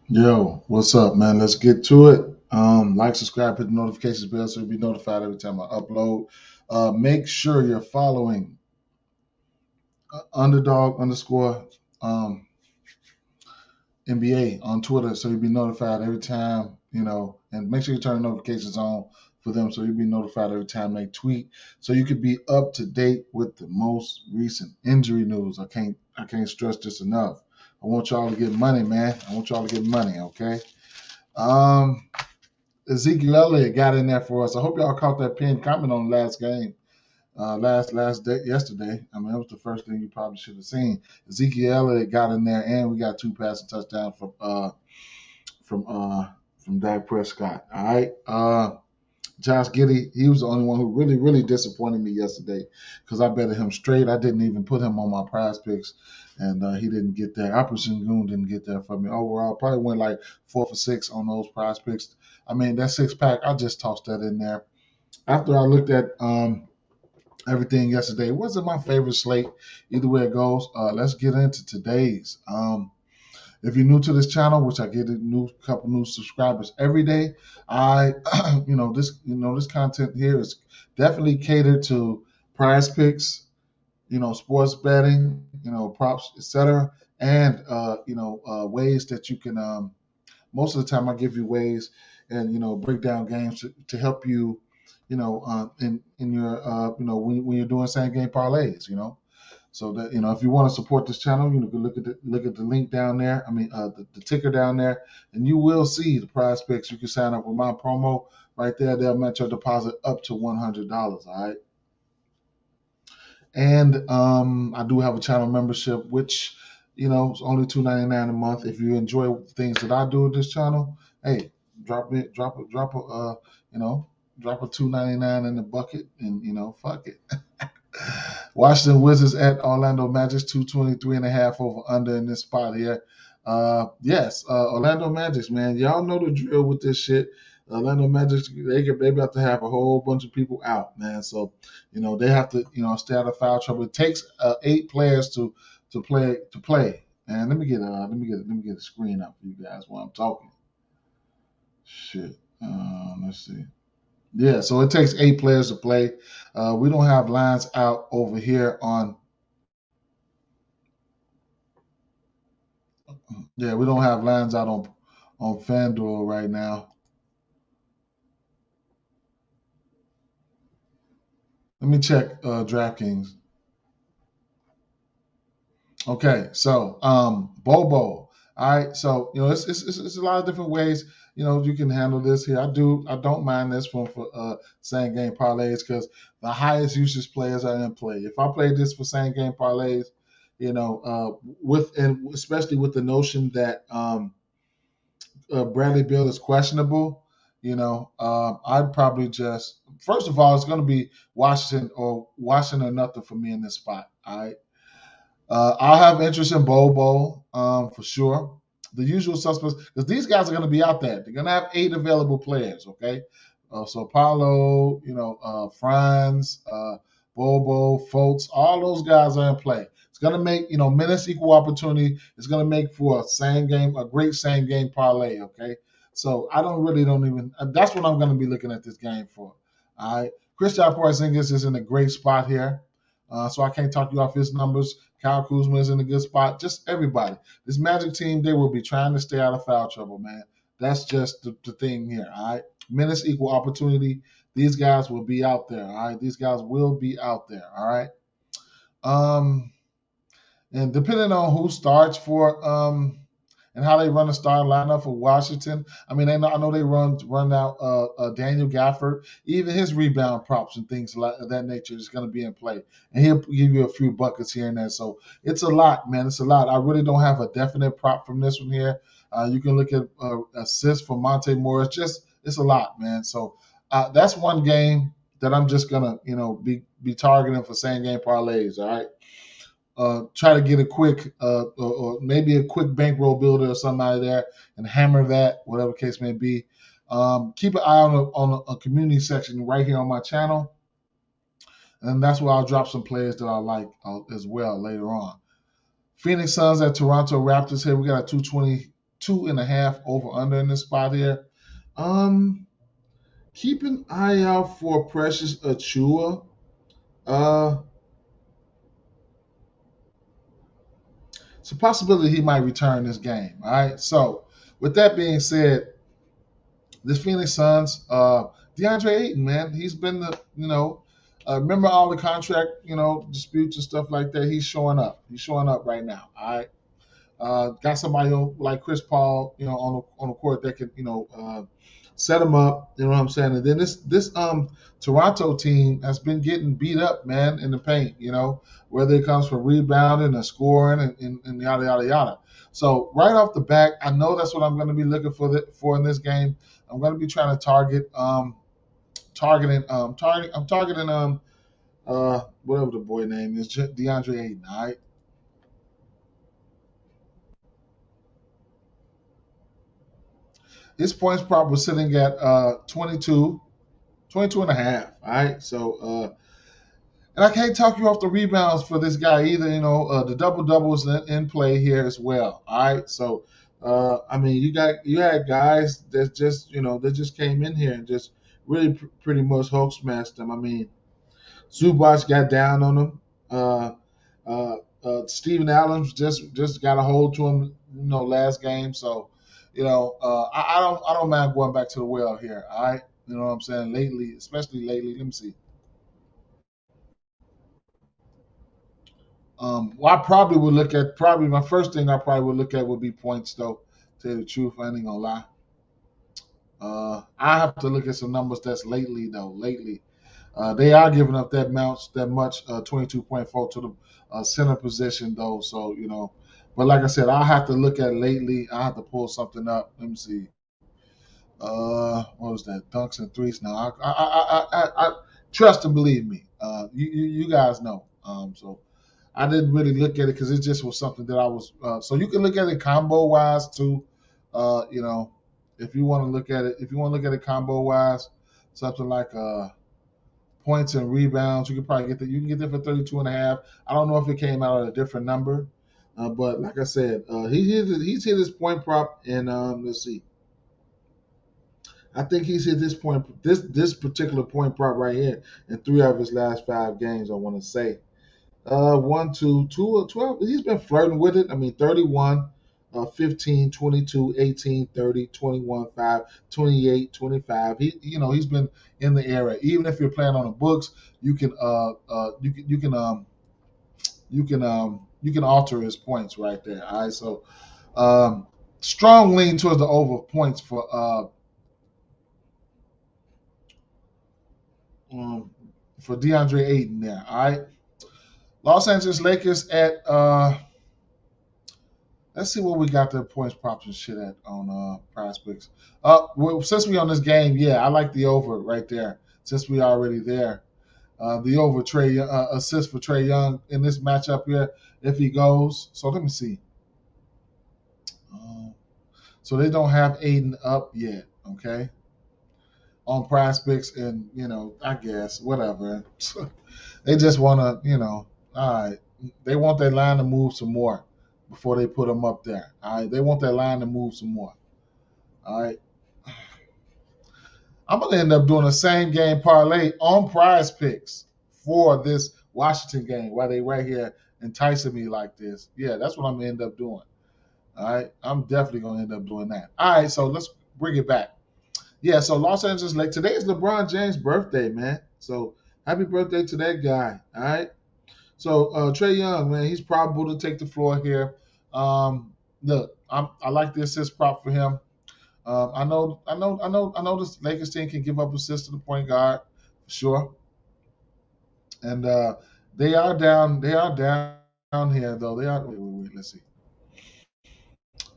Yo, what's up, man? Let's get to it. Like, subscribe, hit the notifications bell so you'll be notified every time I upload. Make sure you're following underdog underscore um, NBA on Twitter so you'll be notified every time, and make sure you turn the notifications on for them so you'll be notified every time they tweet so you could be up to date with the most recent injury news. I can't stress this enough. I want y'all to get money, man. I want y'all to get money, okay? Um, Ezekiel Elliott got in there for us. I hope y'all caught that pin comment on the last game, last day yesterday. I mean, that was the first thing you probably should have seen. Ezekiel Elliott got in there, and we got two passing touchdowns from from Dak Prescott. All right. Josh Giddey, he was the only one who really disappointed me yesterday because I betted him straight. I didn't even put him on my prize picks, and he didn't get there. Operation Goon didn't get there for me. Overall, probably went like 4 for 6 on those prize picks. I mean, that six pack, I just tossed that in there. After I looked at everything yesterday, it wasn't my favorite slate. Either way it goes, let's get into today's. If you're new to this channel, which I get a new couple new subscribers every day, I this content here is definitely catered to prize picks, sports betting, props, etc., and ways that you can. Most of the time, I give you ways and break down games to help you, in your when you're doing same game parlays, so that if you want to support this channel, you can look at the link down there. I mean, the ticker down there, and you will see the prize picks. You can sign up with my promo right there. They'll match your deposit up to $100. All right, and I do have a channel membership, which it's only $2.99 a month. If you enjoy things that I do with this channel, hey, you know, drop a $2.99 in the bucket, and fuck it. Washington Wizards at Orlando Magic, 223.5 over under in this spot here. Yes, Orlando Magic, man. Y'all know the drill with this shit. Orlando Magic, they about to have a whole bunch of people out, man. So, they have to, stay out of foul trouble. It takes 8 players to play. And let me get a screen up for you guys while I'm talking. Shit. Let's see. Yeah, so it takes 8 players to play. We don't have lines out over here on. Yeah, we don't have lines out on FanDuel right now. Let me check DraftKings. Okay, so Bobo. All right, so it's a lot of different ways you can handle this here. I don't mind this one for same game parlays because the highest usage players are in play. If I play this for same game parlays, with and especially with the notion that Bradley Beal is questionable, I'd probably just first of all it's going to be Washington or nothing for me in this spot. All right. I'll have interest in Bobo for sure. The usual suspects, because these guys are going to be out there. They're going to have 8 available players. Okay, so Paulo, Franz, Bobo, Fultz, all those guys are in play. It's going to make minutes equal opportunity. It's going to make for a great same game parlay. Okay, so don't even. That's what I'm going to be looking at this game for. All right, Christian Porzingis is in a great spot here. So I can't talk you off his numbers. Kyle Kuzma is in a good spot. Just everybody. This Magic team, they will be trying to stay out of foul trouble, man. That's just the thing here, all right? Minutes equal opportunity. These guys will be out there, all right? These guys will be out there, all right? Um, and depending on who starts for and how they run the starting lineup for Washington, I mean, I know they run out Daniel Gafford. Even his rebound props and things like that nature is going to be in play, and he'll give you a few buckets here and there. So it's a lot, man. It's a lot. I really don't have a definite prop from this one here. You can look at assists from Monte Morris. Just it's a lot, man. So that's one game that I'm just gonna be targeting for same game parlays. All right. Try to get a quick or maybe a quick bankroll builder or somebody there and hammer that, whatever case may be. Keep an eye on a community section right here on my channel, and that's where I'll drop some players that I like as well later on. Phoenix Suns at Toronto Raptors here. We got a 42.5 over under in this spot here. Um, Keep an eye out for Precious Achua. Uh, it's a possibility he might return this game. All right. So with that being said, this Phoenix Suns, DeAndre Ayton, man, he's been remember all the contract, disputes and stuff like that. He's showing up. He's showing up right now. All right. Got somebody like Chris Paul, on the court that can, set him up. You know what I'm saying? And then this Toronto team has been getting beat up, man, in the paint. Whether it comes from rebounding and scoring and yada yada yada. So right off the bat, I know that's what I'm going to be looking for in this game. I'm going to be trying to targeting whatever the boy name is, DeAndre Ayton. All right. His points prop was sitting at 22 and a half. All right. So, and I can't talk you off the rebounds for this guy either. The double doubles in play here as well. All right. So, I mean, you had guys that just came in here and just really pretty much Hulk smashed them. I mean, Zubac got down on him. Steven Adams just got a hold to him, last game. So, I don't mind going back to the well here. All right, you know what I'm saying. Lately, especially lately. Let me see. Well, I probably would look at probably my first thing I probably would look at would be points though. To tell you the truth, I ain't gonna lie. I have to look at some numbers that's lately though. Lately, they are giving up that much 22.4 to the center position though. So but like I said, I'll have to look at lately. I have to pull something up. Let me see. What was that? Dunks and threes. Now, I trust and believe me. You guys know. So I didn't really look at it because it just was something that I was. So you can look at it combo wise too. You know, if you want to look at it, if you want to look at it combo wise, something like points and rebounds, you can probably get that. You can get that for 32 and a half. I don't know if it came out at a different number, but like I said, he's hit his point prop, and let's see. I think he's hit this particular point prop right here in 3 of his last 5 games. I want to say, 1, 2, 2, 12. He's been flirting with it. I mean, 31, 15, 22, 18, 30, 21, 5, 28, 25. He's been in the area. Even if you're playing on the books, you can alter his points right there. All right, so strong lean towards the over points um, for DeAndre Ayton there. All right. Los Angeles Lakers at let's see what we got the points props and shit at on PrizePicks. Well, since we on this game, yeah, I like the over right there. Since we already there, the over assist for Trey Young in this matchup here if he goes. So let me see. So they don't have Aiden up yet. Okay. On PrizePicks, and I guess whatever. They just want to, all right. They want that line to move some more before they put them up there. All right, they want that line to move some more. All right, I'm gonna end up doing a same game parlay on PrizePicks for this Washington game while they right here enticing me like this. Yeah, that's what I'm gonna end up doing. All right, I'm definitely gonna end up doing that. All right, so let's bring it back. Yeah, so Los Angeles Lake. Today is LeBron James' birthday, man. So happy birthday to that guy. All right. So Trey Young, man, he's probable to take the floor here. Look, I like the assist prop for him. I know this Lakers team can give up assists to the point guard, for sure. And they are down. They are down here though. They are. Wait. Let's see.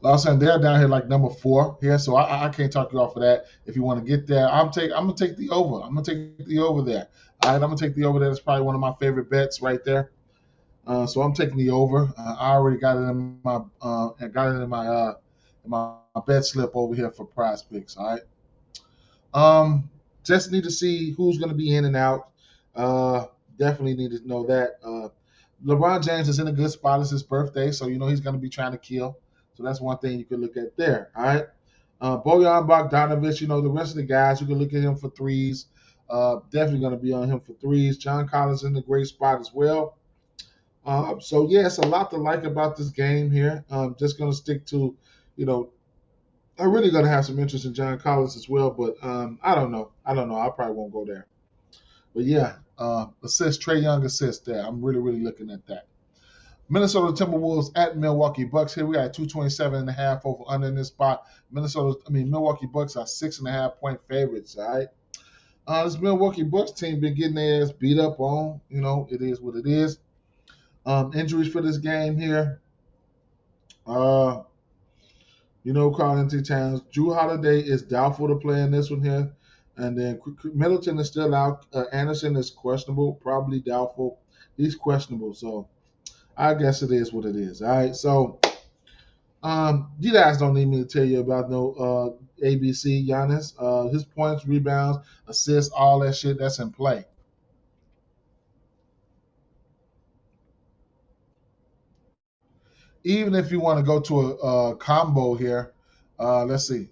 Los Angeles, they're down here like number 4 here, so I can't talk you off of that. If you want to get there, I'm gonna take the over. I'm gonna take the over there. All right, I'm gonna take the over there. That's probably one of my favorite bets right there. So I'm taking the over. I already got it in my bet slip over here for PrizePicks. All right. Just need to see who's going to be in and out. Definitely need to know that. LeBron James is in a good spot. It's his birthday, so he's going to be trying to kill. So that's one thing you can look at there. All right. Bojan Bogdanovic, the rest of the guys, you can look at him for threes. Definitely going to be on him for threes. John Collins in a great spot as well. So yeah, it's a lot to like about this game here. Just going to stick to, I'm really going to have some interest in John Collins as well, but I don't know. I probably won't go there. But yeah, assist, Trae Young assist there. I'm really, really looking at that. Minnesota Timberwolves at Milwaukee Bucks here. We got 227.5 over under in this spot. Milwaukee Bucks are 6.5 point favorites. All right. This Milwaukee Bucks team been getting their ass beat up on. It is what it is. Injuries for this game here. Carl Anthony Towns. Drew Holiday is doubtful to play in this one here. And then Middleton is still out. Anderson is questionable, probably doubtful. He's questionable. So I guess it is what it is. All right. So you guys don't need me to tell you about no ABC Giannis. His points, rebounds, assists, all that shit, that's in play. Even if you want to go to a combo here, let's see.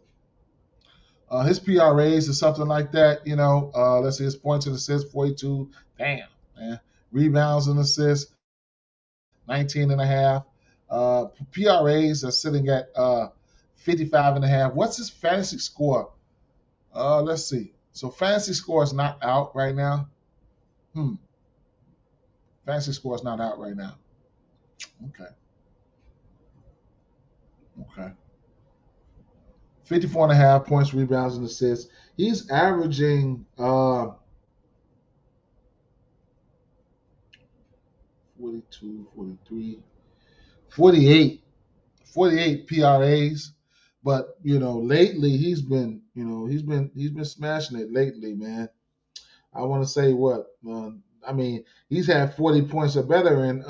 His PRAs is something like that, let's see, his points and assists, 42. Damn, man. Rebounds and assists, 19 and a half. PRAs are sitting at 55 and a half. What's his fantasy score? Let's see. So fantasy score is not out right now. Fantasy score is not out right now. Okay. 54 and a half points, rebounds, and assists. He's averaging 42, 43, 48 PRAs. But lately he's been smashing it lately, man. I want to say what? He's had 40 points or better in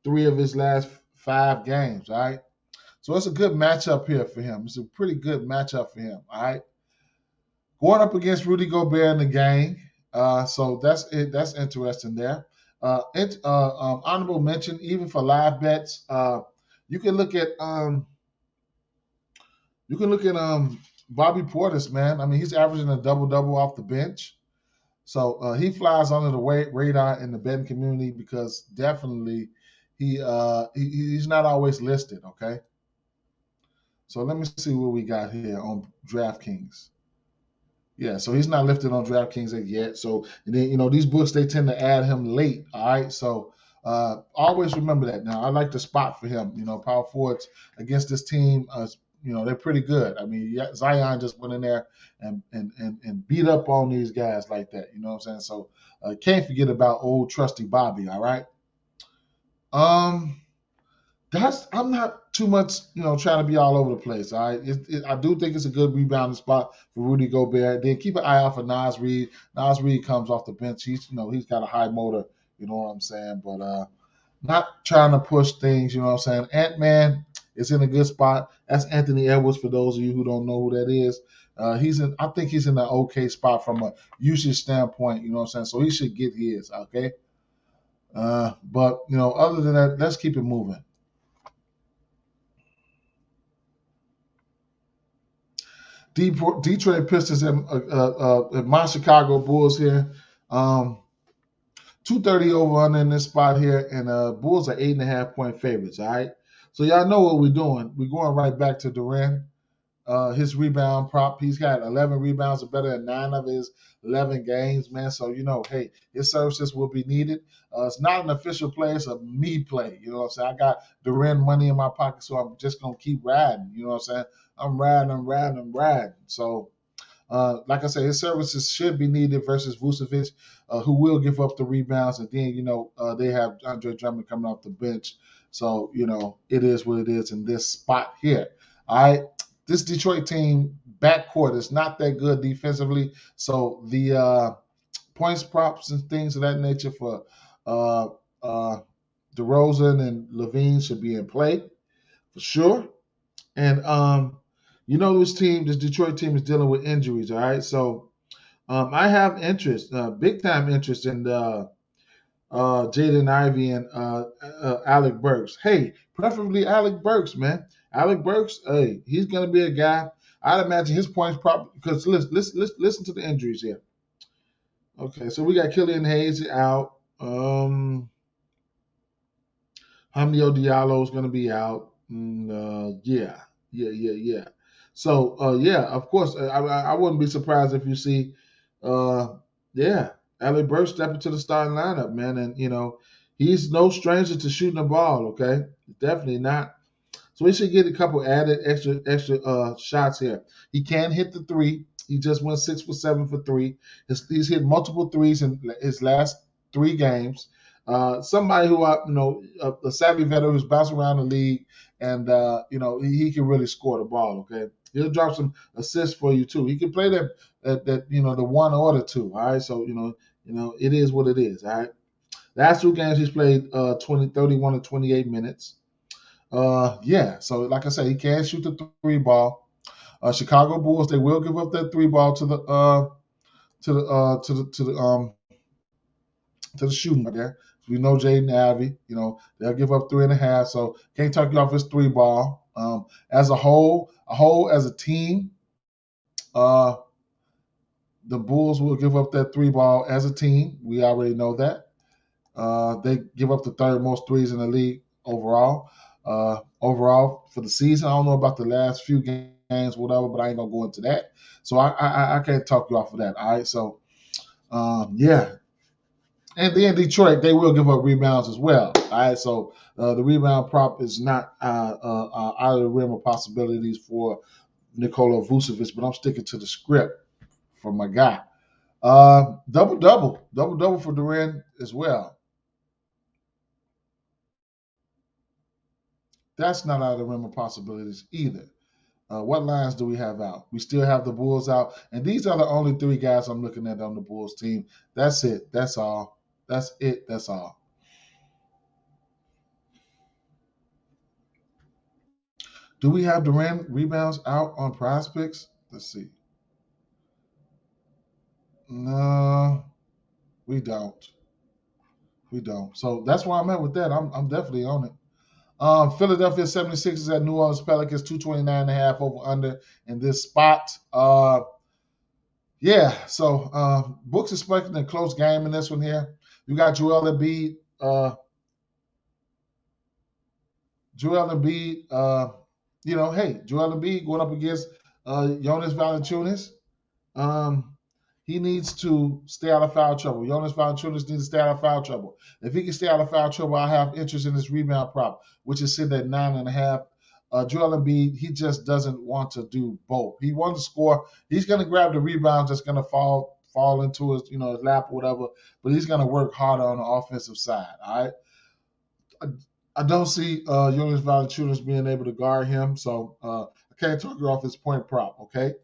3 of his last 5 games. All right. So it's a good matchup here for him. It's a pretty good matchup for him. All right. Going up against Rudy Gobert in the game. So that's it. That's interesting there. Honorable mention, even for live bets, you can look at Bobby Portis, man. He's averaging a double off the bench. So he flies under the radar in the betting community because definitely he's not always listed. Okay. So let me see what we got here on DraftKings. Yeah, so he's not listed on DraftKings yet. So and then these books, they tend to add him late. All right, so always remember that. Now I like the spot for him. Power forwards against this team. They're pretty good. Zion just went in there and beat up on these guys like that. You know what I'm saying? So can't forget about old trusty Bobby. All right. I'm not too much, trying to be all over the place. All right, I do think it's a good rebounding spot for Rudy Gobert. Then keep an eye out for Nas Reed. Nas Reed comes off the bench. He's got a high motor. You know what I'm saying? But not trying to push things. You know what I'm saying? Ant-Man is in a good spot. That's Anthony Edwards. For those of you who don't know who that is, I think he's in an okay spot from a usage standpoint. You know what I'm saying? So he should get his. Okay. But other than that, let's keep it moving. Detroit Pistons and my Chicago Bulls here. 230 over under in this spot here, and Bulls are 8.5 point favorites. All right, so y'all know what we're doing. We're going right back to Durant. His rebound prop. He's got 11 rebounds or better in 9 of his 11 games, man. So hey, his services will be needed. It's not an official play; it's a me play. You know what I'm saying? I got Durant money in my pocket, so I'm just gonna keep riding. You know what I'm saying? I'm riding. So, like I said, his services should be needed versus Vucevic, who will give up the rebounds. And then, they have Andre Drummond coming off the bench. So, it is what it is in this spot here. All right. This Detroit team backcourt is not that good defensively. So the points, props, and things of that nature for DeRozan and Levine should be in play for sure. And this Detroit team is dealing with injuries. All right, so I have interest, big time interest in Jaden Ivey and Alec Burks. Hey, preferably Alec Burks, man. Alec Burks, hey, he's going to be a guy. I'd imagine his points probably because listen to the injuries here. Okay, so we got Killian Hayes out. Hamdio Diallo is going to be out. Yeah. So yeah, of course, I wouldn't be surprised if you see, uh, yeah, Alec Burks step into the starting lineup, man, and he's no stranger to shooting the ball. Okay, definitely not. So he should get a couple added extra shots here. He can hit the three. He just went 6 for 7 for three. He's hit multiple threes in his last 3 games. Somebody who a savvy veteran who's bounced around the league, and he can really score the ball. Okay, he'll drop some assists for you too. He can play that the 1 or the 2. All right, so it is what it is. All right, last 2 games he's played 31 and 28 minutes. Yeah. So like I said, he can shoot the 3 ball. Chicago Bulls, they will give up that 3 ball to the shooting right there. We know Jaden Ivey, they'll give up 3.5. So can't talk you off his 3 ball. As a whole as a team, the Bulls will give up that 3 ball as a team. We already know that. They give up the 3rd most threes in the league overall. Overall for the season, I don't know about the last few games, whatever, but I ain't gonna go into that. So I can't talk you off of that. All right. So yeah. And then Detroit, they will give up rebounds as well. All right. So the rebound prop is not out of the realm of possibilities for Nikola Vucevic, but I'm sticking to the script for my guy. Double for Durant as well. That's not out of the realm of possibilities either. What lines do we have out? We still have the Bulls out, and these are the only 3 guys I'm looking at on the Bulls team. That's it. That's all. That's it. That's all. Do we have Durant rebounds out on PrizePicks? Let's see. No, we don't. We don't. So that's where I'm at with that. I'm definitely on it. Philadelphia 76ers at New Orleans Pelicans, 229.5 over under in this spot. Yeah, so Book's expecting a close game in this one here. You got Joel Embiid, Joel Embiid going up against Jonas Valanciunas. Um, he needs to stay out of foul trouble. Jonas Valanciunas needs to stay out of foul trouble. If he can stay out of foul trouble, I have interest in this rebound prop, which is sitting at 9.5. Joel Embiid, he just doesn't want to do both. He wants to score. He's going to grab the rebound that's going to fall into his his lap or whatever, but he's going to work harder on the offensive side. All right. I don't see Jonas Valanciunas being able to guard him, so I can't talk you off his point prop. Okay.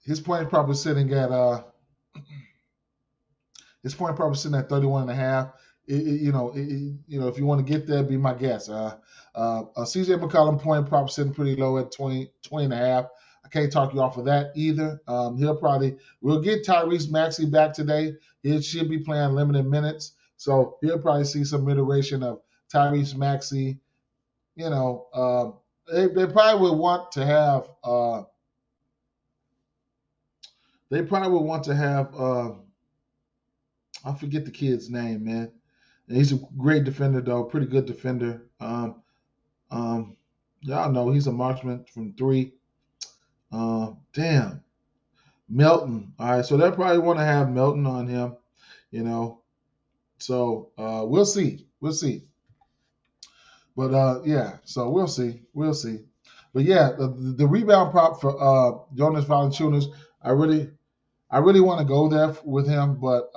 His point prop is sitting at 31.5. If you want to get there, be my guest. CJ McCollum point prop sitting pretty low at 20.5. I can't talk you off of that either. We'll get Tyrese Maxey back today. He should be playing limited minutes, so he'll probably see some iteration of Tyrese Maxey. They probably would want to have. They probably would want to have. I forget the kid's name, man. And he's a great defender, though. Pretty good defender. Y'all know he's a marksman from 3. Damn. Melton. All right, so they'll probably want to have Melton on him, So we'll see. We'll see. But yeah, so we'll see. We'll see. But yeah, the rebound prop for Jonas Valanciunas, I really want to go there with him, but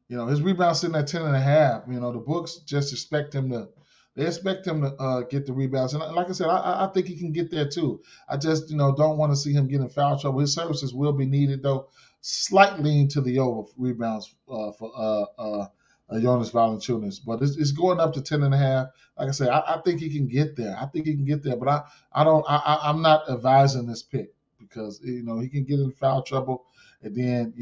his rebound sitting at 10.5. The books just expect him to. They expect him to get the rebounds, and like I said, I think he can get there too. I just don't want to see him get in foul trouble. His services will be needed though. Slight lean to the over rebounds for Jonas Valanciunas, but it's going up to 10.5. Like I said, I think he can get there. I think he can get there, but I'm not advising this pick because he can get in foul trouble. and then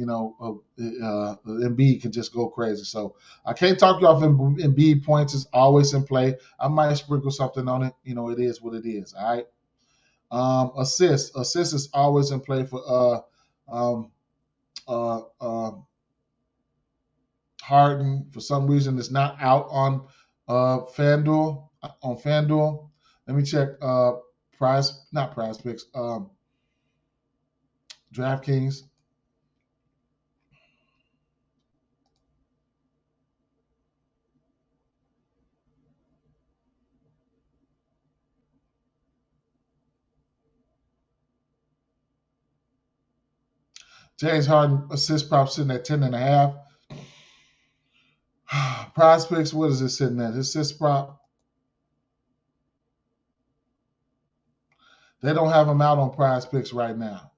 Embiid can just go crazy. So I can't talk you off Embiid points is always in play. I might sprinkle something on it. It is what it is. All right. Assist is always in play for um, uh, uh, Harden. For some reason, it's not out on FanDuel. On FanDuel, let me check. Not Prize Picks. DraftKings. James Harden assist prop sitting at 10.5. Prize Picks, what is it sitting at? His assist prop. They don't have him out on Prize Picks right now.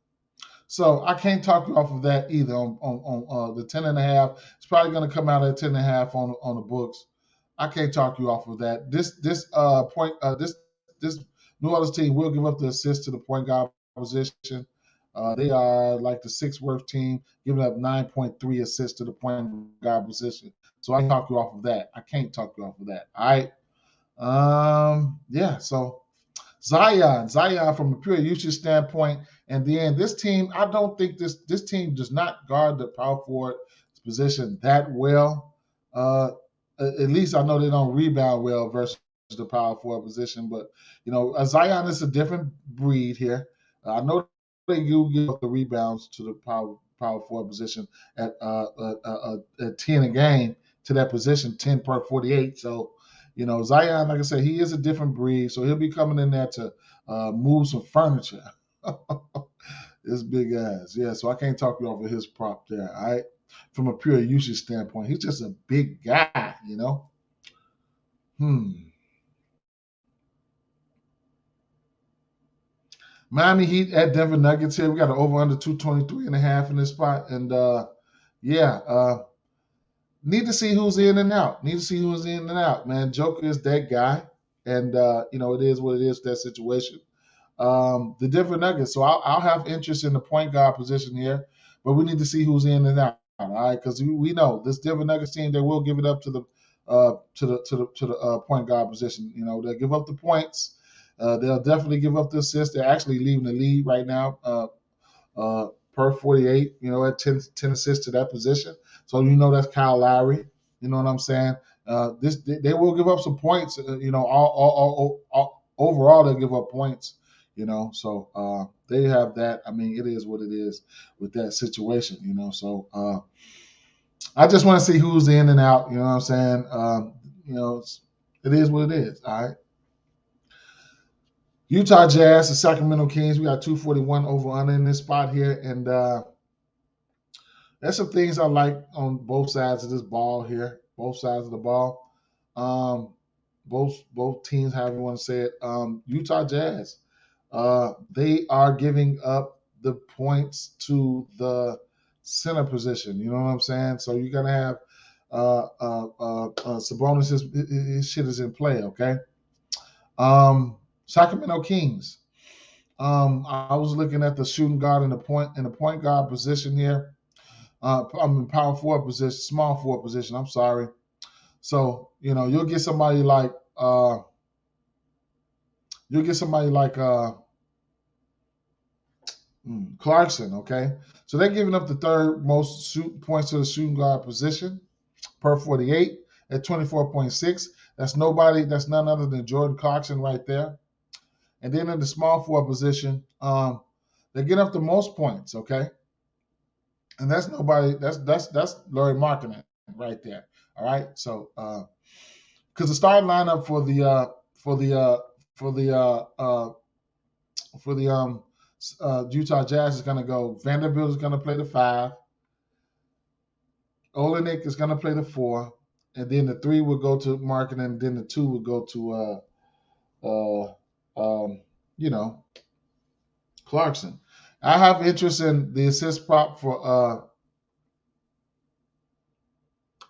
So I can't talk you off of that either on the 10.5. It's probably going to come out at 10.5 on the books. I can't talk you off of that. This New Orleans team will give up the assist to the point guard position. They are like the sixth worst team, giving up 9.3 assists to the point guard position. So I can talk you off of that. I can't talk you off of that. All right. Yeah. So Zion from a pure usage standpoint, and then this team, I don't think this team does not guard the power forward position that well. At least I know they don't rebound well versus the power forward position. But Zion is a different breed here. I know they do give up the rebounds to the power forward position at 10 a game to that position, 10 per 48. So Zion, like I said, he is a different breed, so he'll be coming in there to move some furniture. This big ass, yeah. So I can't talk you over his prop there. All right, from a pure usage standpoint, he's just a big guy, Miami Heat at Denver Nuggets here. We got an over under 223.5 in this spot, and need to see who's in and out. Man. Joker is that guy, and it is what it is. That situation. The Denver Nuggets. So I'll have interest in the point guard position here, but we need to see who's in and out. All right, because we know this Denver Nuggets team, they will give it up to the point guard position. They'll give up the points. They'll definitely give up the assists. They're actually leaving the lead right now. Per 48, at 10 assists to that position. So that's Kyle Lowry. You know what I'm saying? They will give up some points. Overall they'll give up points. So they have that. I mean, it is what it is with that situation. So I just want to see who's in and out. You know what I'm saying? It is what it is. All right. Utah Jazz, the Sacramento Kings. We got 241 over under in this spot here, and there's some things I like on both sides of this ball here. Both sides of the ball. Both teams, however you want to say it. Utah Jazz. They are giving up the points to the center position. You know what I'm saying? So you're gonna have Sabonis. His shit is in play. Okay. Sacramento Kings. I was looking at the shooting guard in the point guard position here. I'm in power forward position, small forward position. I'm sorry. So you'll get somebody like Clarkson. Okay, so they're giving up the third most points to the shooting guard position per 48 at 24.6. That's none other than Jordan Clarkson right there. And then in the small forward position, they get up the most points, okay? And that's nobody. That's Larry Markkinen right there. All right. So because the starting lineup for the Utah Jazz is going to go. Vanderbilt is going to play the 5. Olenek is going to play the 4, and then the 3 will go to Markkinen, and then the 2 will go to Clarkson. I have interest in the assist prop for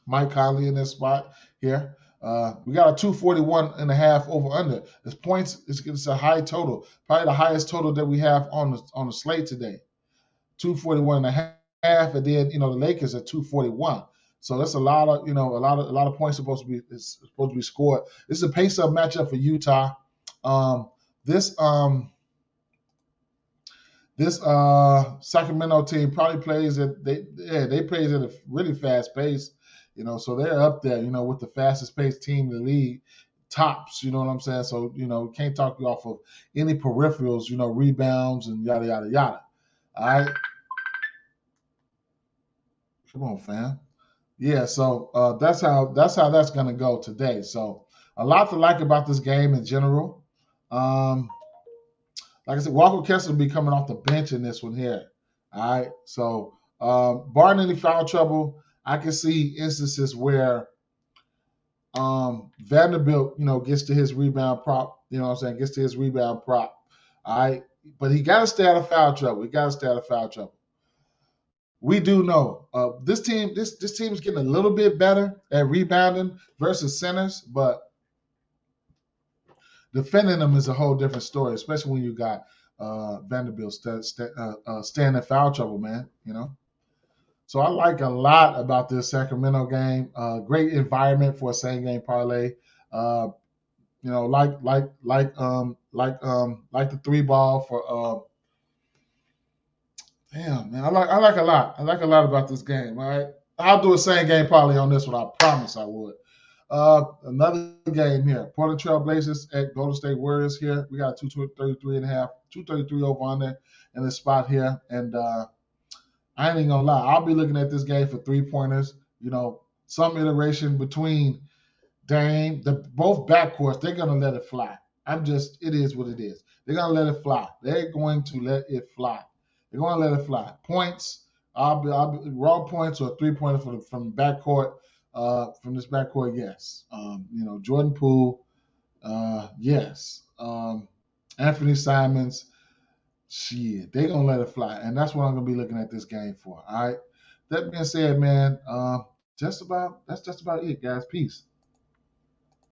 Mike Conley in this spot here. We got a 241.5 over under. This points it's a high total, probably the highest total that we have on the slate today. 241.5. and then the Lakers at 241. So that's a lot of a lot of points supposed to be scored. This is a pace-up matchup for Utah. Um, this this Sacramento team probably plays at they plays at a really fast pace, so they're up there, with the fastest paced team in the league, tops, you know what I'm saying? So, can't talk you off of any peripherals, rebounds and yada yada yada. All right. Come on, fam. Yeah, so that's gonna go today. So a lot to like about this game in general. Um, like I said, Walker Kessler will be coming off the bench in this one here. All right. So, barring any foul trouble, I can see instances where Vanderbilt, gets to his rebound prop. You know what I'm saying? Gets to his rebound prop. All right. But he got to stay out of foul trouble. He got to stay out of foul trouble. We do know this team. This team is getting a little bit better at rebounding versus centers, but defending them is a whole different story, especially when you got Vanderbilt staying in foul trouble, man. So I like a lot about this Sacramento game. Great environment for a same game parlay. Uh, like the three ball for. Damn, man, I like a lot. I like a lot about this game. All right, I'll do a same game parlay on this one. I promise I would. Another game here. Portland Trail Blazers at Golden State Warriors here. We got 233.5, 233 over on there in this spot here. And I ain't even gonna lie. I'll be looking at this game for 3-pointers. Some iteration between Dame, both backcourts, they're gonna let it fly. It is what it is. They're gonna let it fly. They're going to let it fly. They're gonna let it fly. Points, I'll be raw points or 3-pointer from backcourt. From this backcourt, yes. Jordan Poole, yes. Anthony Simons, shit, they gonna let it fly, and that's what I'm gonna be looking at this game for. All right. That being said, man, that's just about it, guys. Peace.